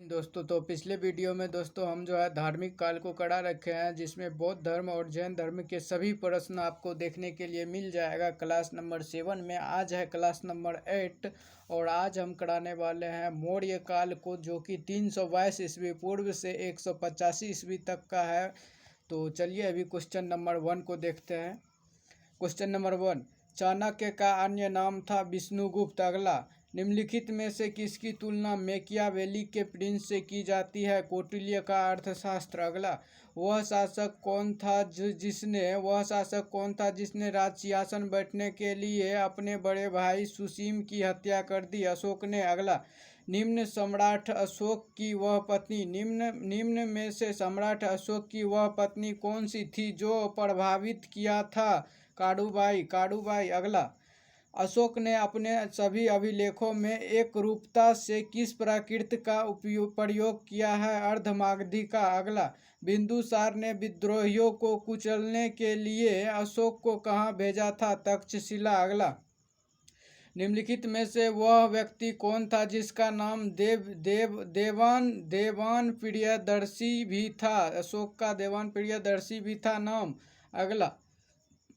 दोस्तों तो पिछले वीडियो में दोस्तों हम जो है धार्मिक काल को करा रखे हैं, जिसमें बौद्ध धर्म और जैन धर्म के सभी प्रश्न आपको देखने के लिए मिल जाएगा क्लास नंबर 7 में। आज है क्लास नंबर 8 और आज हम कराने वाले हैं मौर्य काल को, जो कि 322 ईस्वी पूर्व से 185 ईस्वी तक का है। तो चलिए अभी क्वेश्चन नंबर 1 को देखते हैं। क्वेश्चन नंबर 1, चाणक्य का अन्य नाम था विष्णुगुप्त। अगला, निम्नलिखित में से किसकी तुलना मैकियावेली के प्रिंस से की जाती है? कौटिल्य का अर्थशास्त्र। अगला, वह शासक कौन था जिसने राज सिंहासन बैठने के लिए अपने बड़े भाई सुसीम की हत्या कर दी? अशोक ने। अगला, निम्न सम्राट अशोक की वह पत्नी निम्न में से सम्राट अशोक की वह पत्नी कौन सी थी जो प्रभावित किया था? काडूबाई। अगला, अशोक ने अपने सभी अभिलेखों में एक रूपता से किस प्राकृत का प्रयोग किया है? अर्धमागधी का। अगला, बिंदुसार ने विद्रोहियों को कुचलने के लिए अशोक को कहाँ भेजा था? तक्षशिला। अगला, निम्नलिखित में से वह व्यक्ति कौन था जिसका नाम देवान प्रियदर्शी भी था? अशोक का देवान प्रियदर्शी भी था नाम। अगला,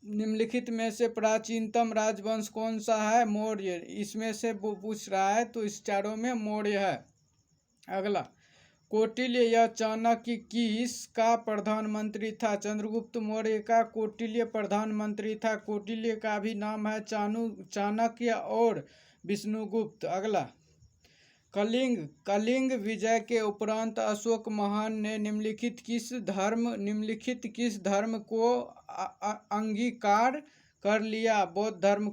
निम्नलिखित में से प्राचीनतम राजवंश कौन सा है? मौर्य। इसमें से वो पूछ रहा है तो इस चारों में मौर्य है। अगला, कौटिल्य या चाणक्य किसका प्रधानमंत्री था? चंद्रगुप्त मौर्य का कौटिल्य प्रधानमंत्री था। कौटिल्य का भी नाम है चाणक्य और विष्णुगुप्त। अगला, कलिंग विजय के उपरांत अशोक महान ने निम्नलिखित किस धर्म को अंगीकार कर लिया? बौद्ध धर्म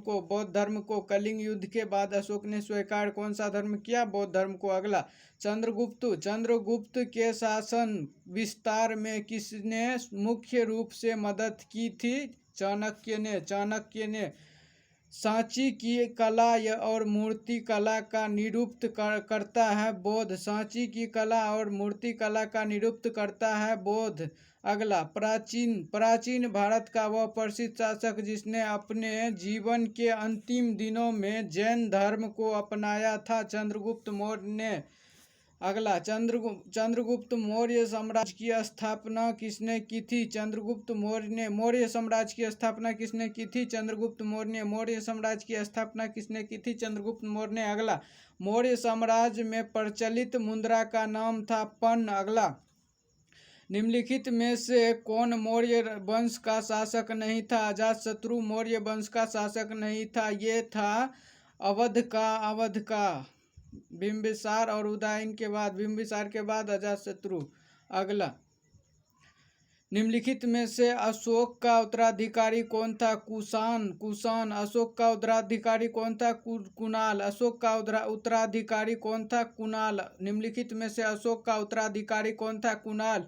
को कलिंग युद्ध के बाद अशोक ने स्वीकार कौन सा धर्म किया? बौद्ध धर्म को। अगला, चंद्रगुप्त के शासन विस्तार में किसने मुख्य रूप से मदद की थी? चाणक्य ने। सांची की कला और मूर्ति कला का निरूपित करता है बौद्ध। सांची की कला और मूर्ति कला का निरूपित करता है बौद्ध। अगला, प्राचीन भारत का वह प्रसिद्ध शासक जिसने अपने जीवन के अंतिम दिनों में जैन धर्म को अपनाया था? चंद्रगुप्त मौर्य ने। अगला, चंद्रगुप्त मौर्य साम्राज्य की स्थापना किसने की थी? चंद्रगुप्त मौर्य ने। मौर्य साम्राज्य की स्थापना किसने की थी? चंद्रगुप्त मौर्य ने। मौर्य साम्राज्य की स्थापना किसने की थी? चंद्रगुप्त मौर्य ने। अगला, मौर्य साम्राज्य में प्रचलित मुद्रा का नाम था पन्न। अगला, निम्नलिखित में से कौन मौर्य वंश का शासक नहीं था? अजातशत्रु मौर्य वंश का शासक नहीं था, ये था अवध का बिंबिसार और उदयन के बाद बिंबिसार के बाद अजातशत्रु। अगला, निम्नलिखित में से अशोक का उत्तराधिकारी कौन था? कुषाण। अशोक का उत्तराधिकारी कौन था? कुणाल। अशोक का उत्तराधिकारी कौन था? कुणाल। निम्नलिखित में से अशोक का उत्तराधिकारी कौन था? कुणाल।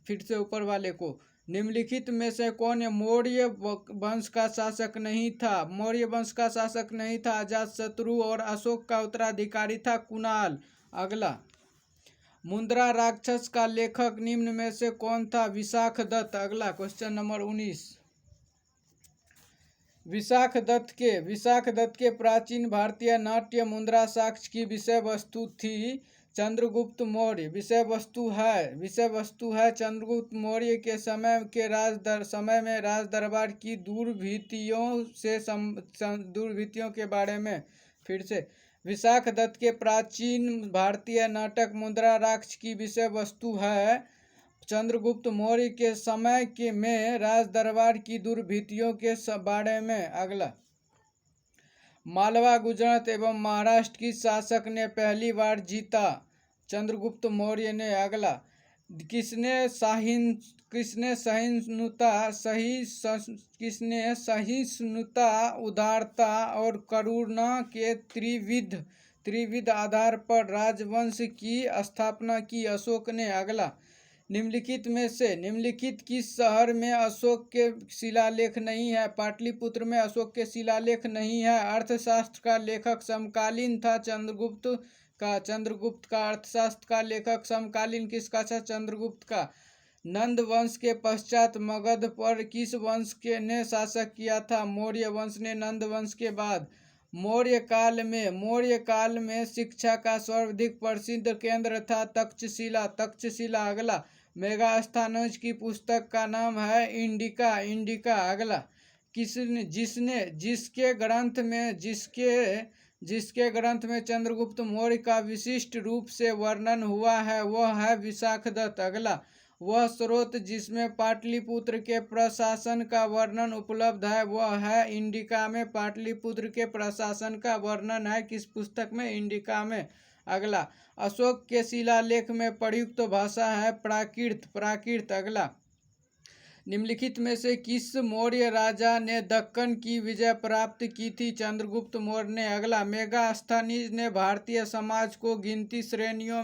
फिर से ऊपर वाले को, निम्नलिखित में से कौन मौर्य वंश का शासक नहीं था? मौर्य वंश का शासक नहीं था अजातशत्रु और अशोक का उत्तराधिकारी था कुणाल। अगला, मुद्रा राक्षस का लेखक निम्न में से कौन था? विशाखदत्त। अगला, क्वेश्चन नंबर 19, विशाखदत्त के प्राचीन भारतीय नाट्य मुद्रा साक्ष्य की विषय वस्तु थी चंद्रगुप्त मौर्य। विषय वस्तु है चंद्रगुप्त मौर्य के समय में राज दरबार की दुर्भितियों के बारे में। फिर से, विशाखदत्त के प्राचीन भारतीय नाटक मुद्रा राक्ष की विषय वस्तु है चंद्रगुप्त मौर्य के समय में राज दरबार की दुर्भितियों के बारे में। अगला, मालवा, गुजरात एवं महाराष्ट्र किस शासक ने पहली बार जीता? चंद्रगुप्त मौर्य ने। अगला, किसने सहिष्णुता, उदारता और करुणा के त्रिविध आधार पर राजवंश की स्थापना की? अशोक ने। अगला, निम्नलिखित किस शहर में अशोक के शिलालेख नहीं है? पाटलिपुत्र में अशोक के शिलालेख नहीं है। अर्थशास्त्र का लेखक समकालीन था चंद्रगुप्त का अर्थशास्त्र का लेखक समकालीन किसका था? चंद्रगुप्त का। नंद वंश के पश्चात मगध पर किस वंश ने शासक किया था? मौर्य वंश ने। नंद वंश के बाद मौर्य काल में शिक्षा का सर्वाधिक प्रसिद्ध केंद्र था तक्षशिला। अगला, मेगास्थनीज की पुस्तक का नाम है इंडिका। अगला, जिसके ग्रंथ में चंद्रगुप्त मौर्य का विशिष्ट रूप से वर्णन हुआ है वह है विशाखदत्त। अगला, वह स्रोत जिसमें पाटलिपुत्र के प्रशासन का वर्णन उपलब्ध है वह है इंडिका में। पाटलिपुत्र के प्रशासन का वर्णन है किस पुस्तक में? इंडिका में। अगला, अशोक के शिलालेख में प्रयुक्त भाषा है प्राकृत। अगला, निम्नलिखित में से किस मौर्य राजा ने दक्कन की विजय प्राप्त की थी? चंद्रगुप्त मौर्य ने। अगला, मेगास्थनीज ने भारतीय समाज को कितनी श्रेणियों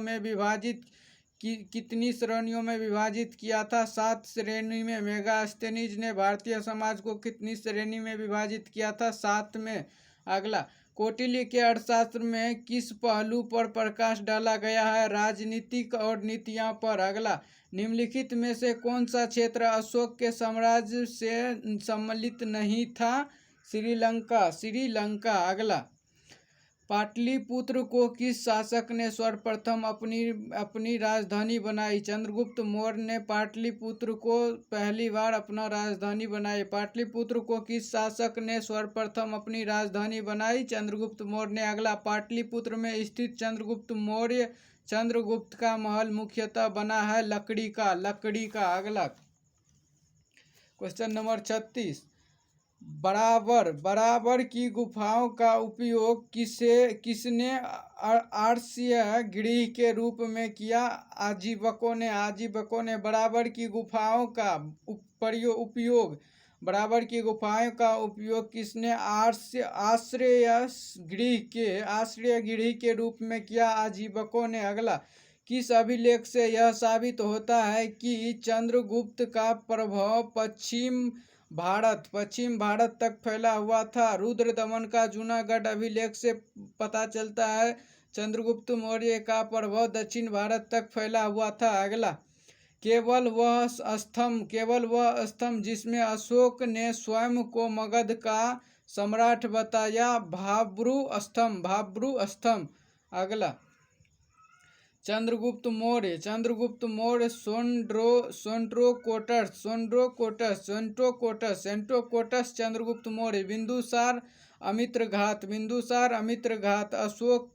में विभाजित किया था? 7 श्रेणी में। मेगास्थनीज ने भारतीय समाज को कितनी श्रेणी में विभाजित किया था? 7 में। अगला, कौटिल्य के अर्थशास्त्र में किस पहलू पर प्रकाश डाला गया है? राजनीतिक और नीतियां पर। अगला, निम्नलिखित में से कौन सा क्षेत्र अशोक के साम्राज्य से सम्मिलित नहीं था? श्रीलंका। अगला, पाटलिपुत्र को किस शासक ने सर्वप्रथम अपनी राजधानी बनाई? चंद्रगुप्त मौर्य ने पाटलिपुत्र को पहली बार अपना राजधानी बनाई। पाटलिपुत्र को किस शासक ने सर्वप्रथम अपनी राजधानी बनाई? चंद्रगुप्त मौर्य ने। अगला, पाटलिपुत्र में स्थित चंद्रगुप्त का महल मुख्यतः बना है लकड़ी का। अगला, क्वेश्चन नंबर 36, बराबर की गुफाओं का उपयोग किसने आर्षीय गृह के रूप में किया? आजीवकों ने। बराबर की गुफाओं का उपयोग किसने आश्रय गृह के रूप में किया? आजीवकों ने। अगला, किस अभिलेख से यह साबित होता है कि चंद्रगुप्त का प्रभाव पश्चिम भारत तक फैला हुआ था? रुद्रदमन का जूनागढ़ अभिलेख से पता चलता है चंद्रगुप्त मौर्य का प्रभाव दक्षिण भारत तक फैला हुआ था। अगला, केवल वह स्तंभ जिसमें अशोक ने स्वयं को मगध का सम्राट बताया भाब्रू स्तंभ। अगला, चंद्रगुप्त मौर्य सेंट्रोकोटस चंद्रगुप्त मौर्य। बिंदुसार अमित्रघात। अशोक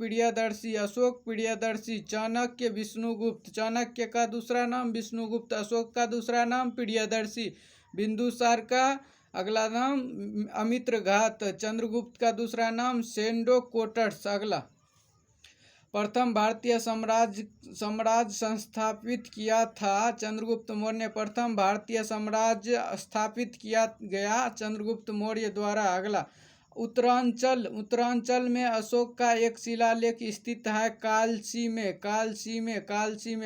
प्रियदर्शी। चाणक्य विष्णुगुप्त। चाणक्य का दूसरा नाम विष्णुगुप्त। अशोक का दूसरा नाम प्रियदर्शी। बिंदुसार का अगला नाम अमित्रघात। चंद्रगुप्त का दूसरा नाम सेंट्रोकोटस। अगला, प्रथम भारतीय साम्राज्य संस्थापित किया था चंद्रगुप्त मौर्य ने। प्रथम भारतीय साम्राज्य स्थापित किया गया चंद्रगुप्त मौर्य द्वारा। अगला, उत्तरांचल में अशोक का एक शिलालेख स्थित है कालसी में।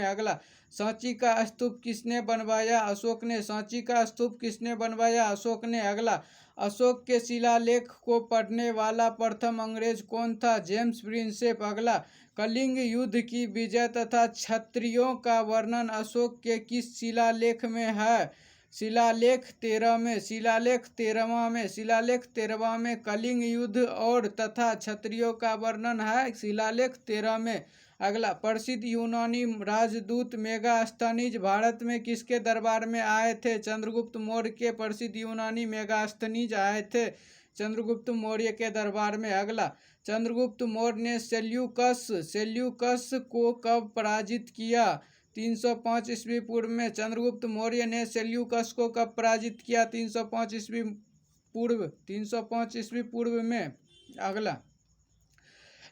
अगला, सांची का स्तूप किसने बनवाया? अशोक ने। सांची का स्तूप किसने बनवाया? अशोक ने। अगला, अशोक के शिलालेख को पढ़ने वाला प्रथम अंग्रेज कौन था? James Prinsep. अगला, कलिंग युद्ध की विजय तथा क्षत्रियों का वर्णन अशोक के किस शिलालेख में है? शिलालेख 13वां में कलिंग युद्ध और तथा क्षत्रियों का वर्णन है शिलालेख 13 में। अगला, प्रसिद्ध यूनानी राजदूत मेगास्थनीज भारत में किसके दरबार में आए थे? चंद्रगुप्त मौर्य के प्रसिद्ध यूनानी मेगास्थनीज आए थे चंद्रगुप्त मौर्य के दरबार में। अगला, चंद्रगुप्त मौर्य ने सेल्यूकस को कब पराजित किया? 305 ईस्वी पूर्व में। चंद्रगुप्त मौर्य ने सेल्यूकस को कब पराजित किया? 305 ईस्वी पूर्व में। अगला,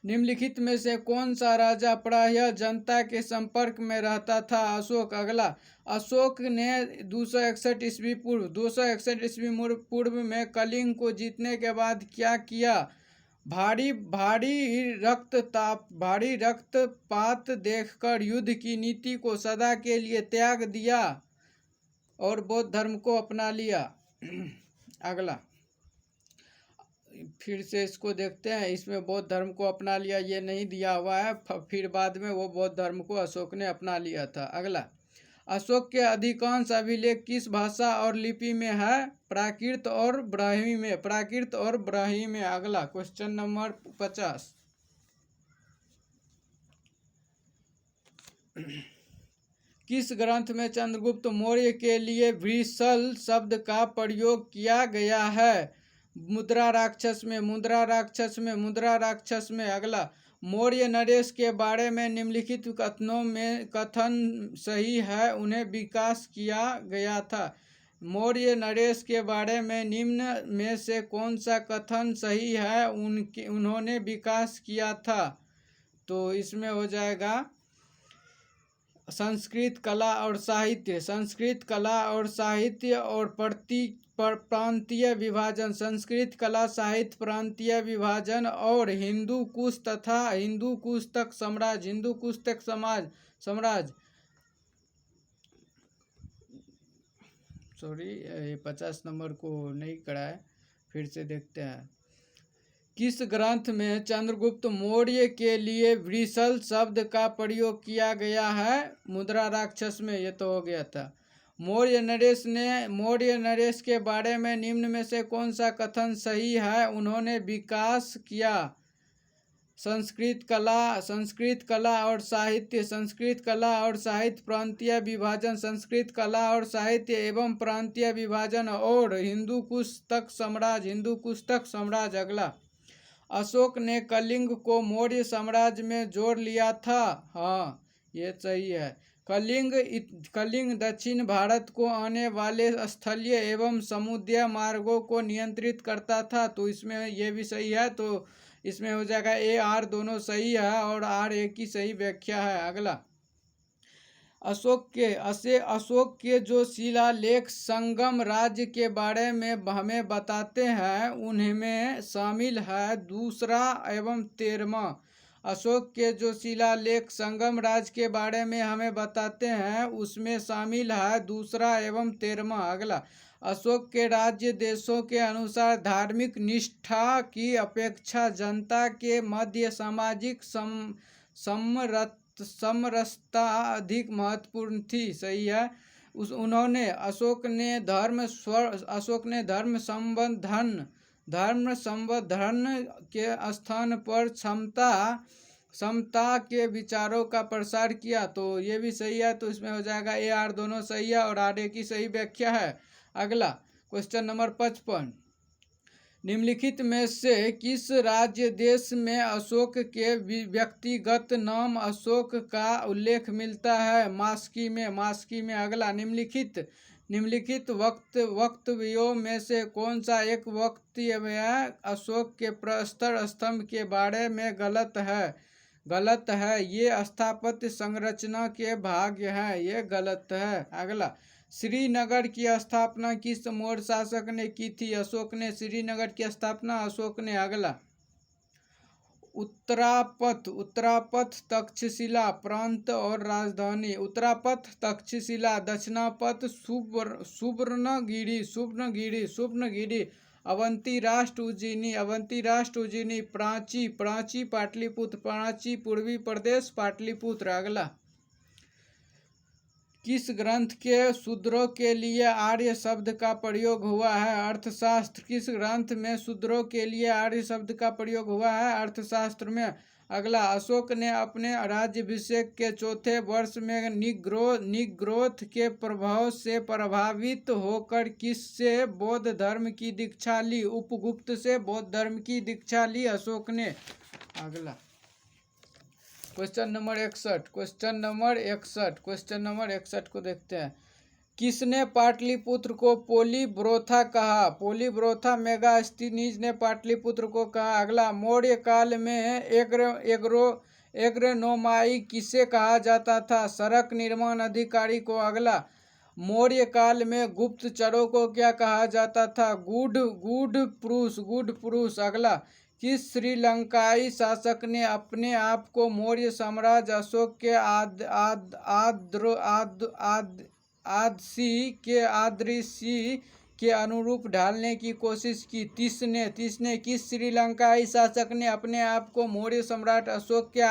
निम्नलिखित में से कौन सा राजा प्रायः जनता के संपर्क में रहता था? अशोक। अगला, अशोक ने 261 ईस्वी पूर्व में कलिंग को जीतने के बाद क्या किया? भारी रक्तपात देखकर युद्ध की नीति को सदा के लिए त्याग दिया और बौद्ध धर्म को अपना लिया। अगला, फिर से इसको देखते हैं। इसमें बौद्ध धर्म को अपना लिया ये नहीं दिया हुआ है, फिर बाद में वो बौद्ध धर्म को अशोक ने अपना लिया था। अगला, अशोक के अधिकांश अभिलेख किस भाषा और लिपि में है? प्राकृत और ब्राह्मी में। प्राकृत और ब्राह्मी में। अगला क्वेश्चन नंबर 50। किस ग्रंथ में चंद्रगुप्त मौर्य के लिए वृषल शब्द का प्रयोग किया गया है? मुद्रा राक्षस में। मुद्रा राक्षस में। मुद्रा राक्षस में। अगला मौर्य नरेश के बारे में निम्नलिखित कथनों में कथन सही है उन्हें विकास किया गया था? मौर्य नरेश के बारे में निम्न में से कौन सा कथन सही है उन्होंने विकास किया था? तो इसमें हो जाएगा संस्कृत कला और साहित्य। संस्कृत कला और साहित्य और प्रांतीय विभाजन। संस्कृत कला साहित्य प्रांतीय विभाजन और हिंदू कुश तथा हिंदू कुश तक साम्राज्य। हिंदू कुश तक साम्राज्य। सॉरी, 50 नंबर को नहीं कराए, फिर से देखते हैं। किस ग्रंथ में चंद्रगुप्त मौर्य के लिए वृषल शब्द का प्रयोग किया गया है? मुद्रा राक्षस में। ये तो हो गया था। मौर्य नरेश के बारे में निम्न में से कौन सा कथन सही है उन्होंने विकास किया? संस्कृत कला और साहित्य। संस्कृत कला और साहित्य प्रांतीय विभाजन। संस्कृत कला और साहित्य एवं प्रांतीय विभाजन और हिंदू कुश तक साम्राज्य। हिंदू कुश तक साम्राज्य। अगला अशोक ने कलिंग को मौर्य साम्राज्य में जोड़ लिया था? हाँ, ये सही है। कलिंग दक्षिण भारत को आने वाले स्थलीय एवं समुद्री मार्गों को नियंत्रित करता था, तो इसमें ये भी सही है। तो इसमें हो जाएगा ए आर दोनों सही है और आर एक ही सही व्याख्या है। अगला अशोक के जो शिलालेख संगम राज्य के बारे में हमें बताते हैं उनमें शामिल है दूसरा एवं 13वां। अशोक के जो शिलालेख संगम राज्य के बारे में हमें बताते हैं उसमें शामिल है दूसरा एवं 13वां। अगला अशोक के राज्य देशों के अनुसार धार्मिक निष्ठा की अपेक्षा जनता के मध्य सामाजिक समरसता अधिक महत्वपूर्ण थी। सही है। अशोक ने धर्म संवर्धन के स्थान पर समता के विचारों का प्रसार किया, तो ये भी सही है। तो इसमें हो जाएगा ए आर दोनों सही है और आर एक की सही व्याख्या है। अगला क्वेश्चन नंबर 55। निम्नलिखित में से किस राज्य देश में अशोक के व्यक्तिगत नाम अशोक का उल्लेख मिलता है? मास्की में। अगला निम्नलिखित वक्तव्यों में से कौन सा एक वक्तव्य अशोक के प्रस्तर स्तंभ के बारे में गलत है? ये स्थापत्य संरचना के भाग हैं, ये गलत है। अगला श्रीनगर की स्थापना किस मौर्य शासक ने की थी? अशोक ने। श्रीनगर की स्थापना अशोक ने। अगला उत्तरापथ तक्षशिला प्रांत और राजधानी। उत्तरापथ तक्षशिला। दक्षिणापथ सुवर्णगिरी। अवंती राष्ट्र उज्जैनी। प्राची पाटलिपुत्र। प्राची पूर्वी प्रदेश पाटलिपुत्र। अगला किस ग्रंथ के शूद्रों के लिए आर्य शब्द का प्रयोग हुआ है? अर्थशास्त्र। किस ग्रंथ में शूद्रों के लिए आर्य शब्द का प्रयोग हुआ है? अर्थशास्त्र में। अगला अशोक ने अपने राज्याभिषेक के चौथे वर्ष में निग्रोध के प्रभाव से प्रभावित होकर किससे बौद्ध धर्म की दीक्षा ली? उपगुप्त से बौद्ध धर्म की दीक्षा ली अशोक ने। अगला क्वेश्चन नंबर 61 को देखते हैं। किसने पाटलिपुत्र को पोलीब्रोथा कहा? पोलीब्रोथा मेगास्थनीज ने पाटलिपुत्र को कहा। अगला मौर्य काल में एग्रोनोमाई किसे कहा जाता था? सड़क निर्माण अधिकारी को। अगला मौर्य काल में गुप्तचरों को क्या कहा जाता था? गुड पुरुष। अगला किस श्रीलंकाई शासक ने अपने आप को मौर्य साम्राज्य अशोक के आदर्शी के अनुरूप ढालने की कोशिश की? तीसने किस श्रीलंकाई शासक ने अपने आप को मौर्य सम्राट अशोक के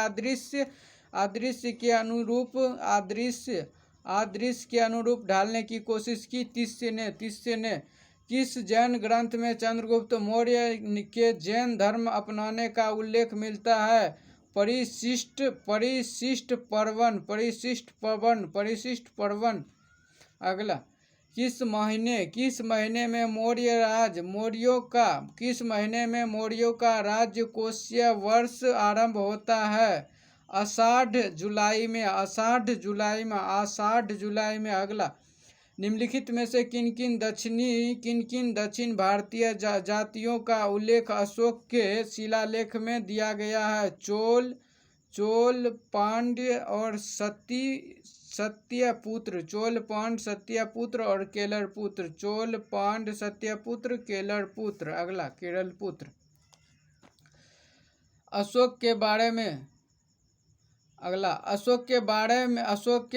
आदृश्य के अनुरूप ढालने की कोशिश की। तिस्य ने किस जैन ग्रंथ में चंद्रगुप्त मौर्य के जैन धर्म अपनाने का उल्लेख मिलता है? परिशिष्ट पर्वन। अगला, किस महीने में मौर्यों का राजकोषीय वर्ष आरंभ होता है? आषाढ़ जुलाई में। अगला, निम्नलिखित में से किन किन दक्षिण भारतीय जातियों का उल्लेख अशोक के शिलालेख में दिया गया है? चोल, पांड्य और सत्यपुत्र और केलरपुत्र। अगला, केरलपुत्र। अशोक के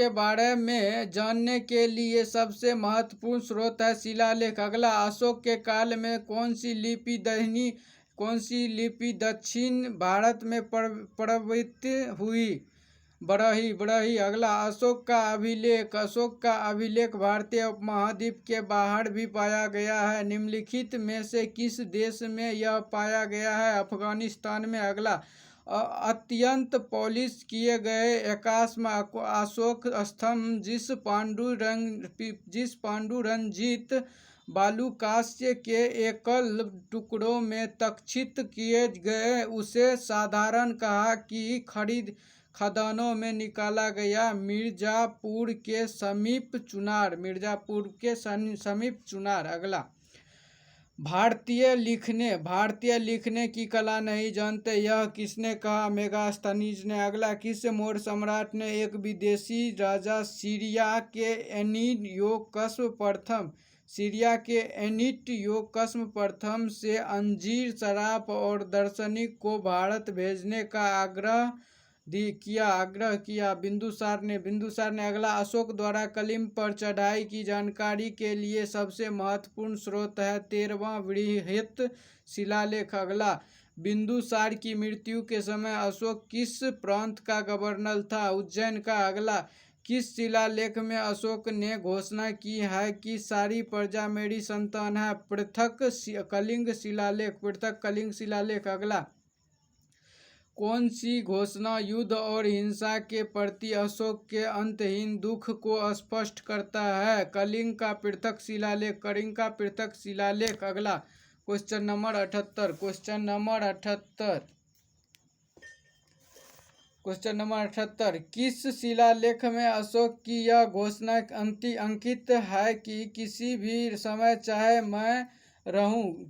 बारे में जानने के लिए सबसे महत्वपूर्ण स्रोत है शिलालेख। अगला, अशोक के काल में कौन सी लिपि दक्षिण भारत में प्रवृत्त हुई? बरही। अगला, अशोक का अभिलेख भारतीय उपमहाद्वीप के बाहर भी पाया गया है। निम्नलिखित में से किस देश में यह पाया गया है? अफगानिस्तान में। अगला, अत्यंत पॉलिश किए गए 81वां अशोक स्तंभ जिस पांडुरंजित बालुकास्य के एकल टुकड़ों में तक्षित किए गए उसे साधारण कहा कि खदानों में निकाला गया? मिर्जापुर के समीप चुनार। अगला, भारतीय लिखने की कला नहीं जानते, यह किसने कहा? मेगास्थनीज ने। अगला, किस मौर्य सम्राट ने एक विदेशी राजा सीरिया के एनिटियोकस प्रथम से अंजीर, शराब और दार्शनिक को भारत भेजने का आग्रह किया? बिंदुसार ने। अगला, अशोक द्वारा कलिंग पर चढ़ाई की जानकारी के लिए सबसे महत्वपूर्ण स्रोत है 13वां बृहत शिलालेख। अगला, बिंदुसार की मृत्यु के समय अशोक किस प्रांत का गवर्नर था? उज्जैन का। अगला, किस शिलालेख में अशोक ने घोषणा की है कि सारी प्रजा मेरी संतान है? पृथक कलिंग शिलालेख। अगला, कौन सी घोषणा युद्ध और हिंसा के प्रति अशोक के अंतहीन दुख को स्पष्ट करता है? कलिंग का पृथक शिलालेख। अगला, क्वेश्चन नंबर 78। किस शिलालेख में अशोक की यह घोषणा अंकित है कि किसी भी समय चाहे मैं रहूं,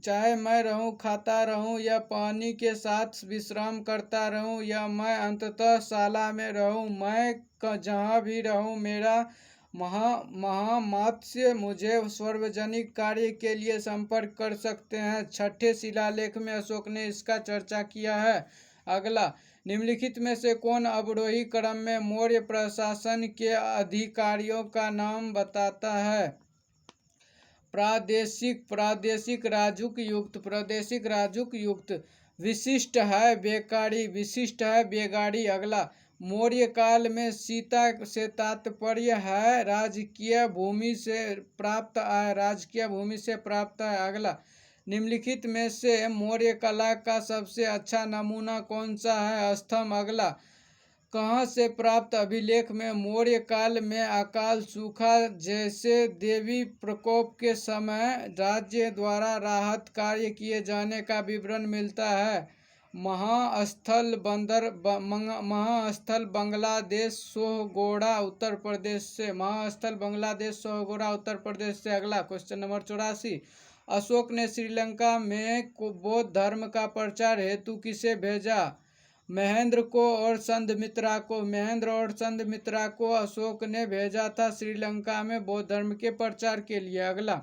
खाता रहूं या पानी के साथ विश्राम करता रहूं या मैं अंततः शाला में रहूं, मैं जहां भी रहूं मेरा महामात्स्य मुझे सार्वजनिक कार्य के लिए संपर्क कर सकते हैं? छठे शिलालेख में अशोक ने इसका चर्चा किया है। अगला, निम्नलिखित में से कौन अवरोही क्रम में मौर्य प्रशासन के अधिकारियों का नाम बताता है? प्रादेशिक राजूक युक्त। विशिष्ट है बेगाड़ी। अगला, मौर्य काल में सीता से तात्पर्य है राजकीय भूमि से प्राप्त है। अगला, निम्नलिखित में से मौर्य कला का सबसे अच्छा नमूना कौन सा है? स्तंभ। अगला, कहाँ से प्राप्त अभिलेख में मौर्य काल में अकाल सूखा जैसे देवी प्रकोप के समय राज्य द्वारा राहत कार्य किए जाने का विवरण मिलता है? महास्थल बांग्लादेश सोहगोड़ा उत्तर प्रदेश से। अगला, क्वेश्चन नंबर 84। अशोक ने श्रीलंका में बौद्ध धर्म का प्रचार हेतु किसे भेजा? महेंद्र और संघमित्रा को अशोक ने भेजा था श्रीलंका में बौद्ध धर्म के प्रचार के लिए। अगला,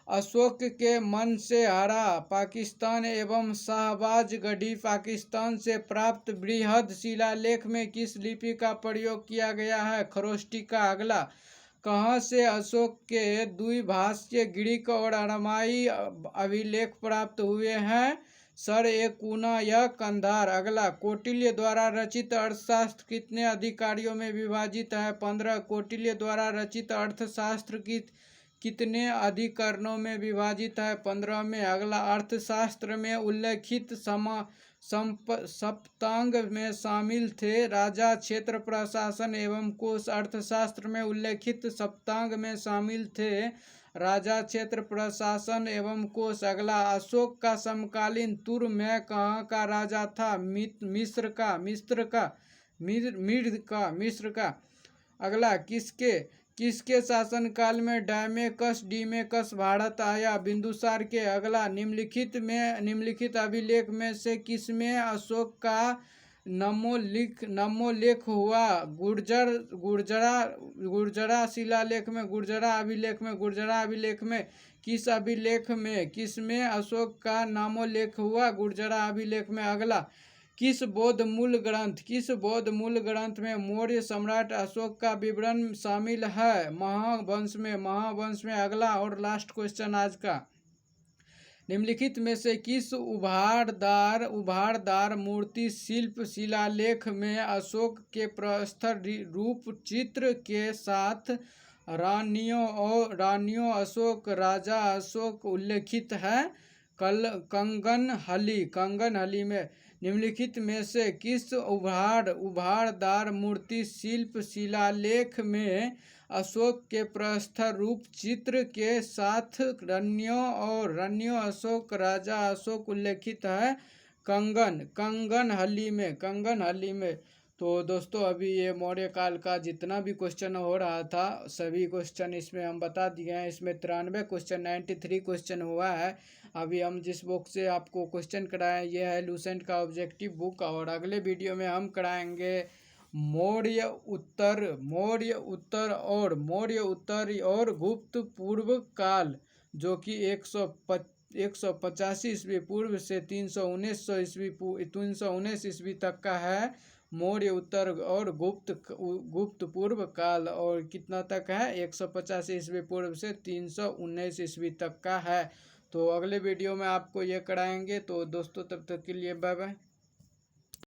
अशोक के मन से हरा पाकिस्तान एवं शाहबाजगढ़ी पाकिस्तान से प्राप्त बृहद शिलालेख में किस लिपि का प्रयोग किया गया है? खरोष्टी का। अगला, कहाँ से अशोक के द्विभाषीय ग्रीक और अरामाई अभिलेख प्राप्त हुए हैं? सर ए कूना यह कंधार। अगला, कौटिल्य द्वारा रचित अर्थशास्त्र कितने अधिकारियों में विभाजित है? 15। कौटिल्य द्वारा रचित अर्थशास्त्र कितने अधिकरणों में विभाजित है? 15 में। अगला, अर्थशास्त्र में उल्लेखित सप्तांग में शामिल थे? राजा, क्षेत्र, प्रशासन एवं कोश। अर्थशास्त्र में उल्लेखित सप्तांग में शामिल थे? राजा, क्षेत्र, प्रशासन एवं कोश। अगला, अशोक का समकालीन तुर्क में कहाँ का राजा था? मिस्र का। अगला, किसके शासनकाल में डीमेकस भारत आया? बिंदुसार के। अगला, निम्नलिखित अभिलेख में से किसमें अशोक का नामोल्लेख हुआ? गुर्जरा शिलालेख में। गुर्जरा अभिलेख में किस अभिलेख में किसमें अशोक का नामोल्लेख हुआ? गुर्जरा अभिलेख में। अगला, किस बौद्ध मूल ग्रंथ में मौर्य सम्राट अशोक का विवरण शामिल है? महावंश में। अगला और लास्ट क्वेश्चन आज का, निम्नलिखित में से किस उभारदार मूर्ति शिल्प शिलालेख में अशोक के प्रस्तर रूप चित्र के साथ रानियों अशोक, राजा अशोक उल्लेखित है? कंगन हली में। निम्नलिखित में से किस उभारदार मूर्ति शिल्प शिलालेख में अशोक के प्रस्तर रूप चित्र के साथ रानियों अशोक, राजा अशोक उल्लेखित है? कंगन हली में। तो दोस्तों, अभी ये मौर्य काल का जितना भी क्वेश्चन हो रहा था सभी क्वेश्चन इसमें हम बता दिए हैं। इसमें 93 क्वेश्चन 93 क्वेश्चन हुआ है। अभी हम जिस बुक से आपको क्वेश्चन कराएं ये है लूसेंट का ऑब्जेक्टिव बुक, और अगले वीडियो में हम कराएंगे मौर्य उत्तर और गुप्त पूर्व काल, जो कि 185 ईस्वी पूर्व से 319 ईस्वी तक का है। मौर्य उत्तर और गुप्त पूर्व काल, और कितना तक है? 185 ईस्वी पूर्व से 319 ईस्वी तक का है। तो अगले वीडियो में आपको ये कराएंगे। तो दोस्तों, तब तक के लिए बाय बाय।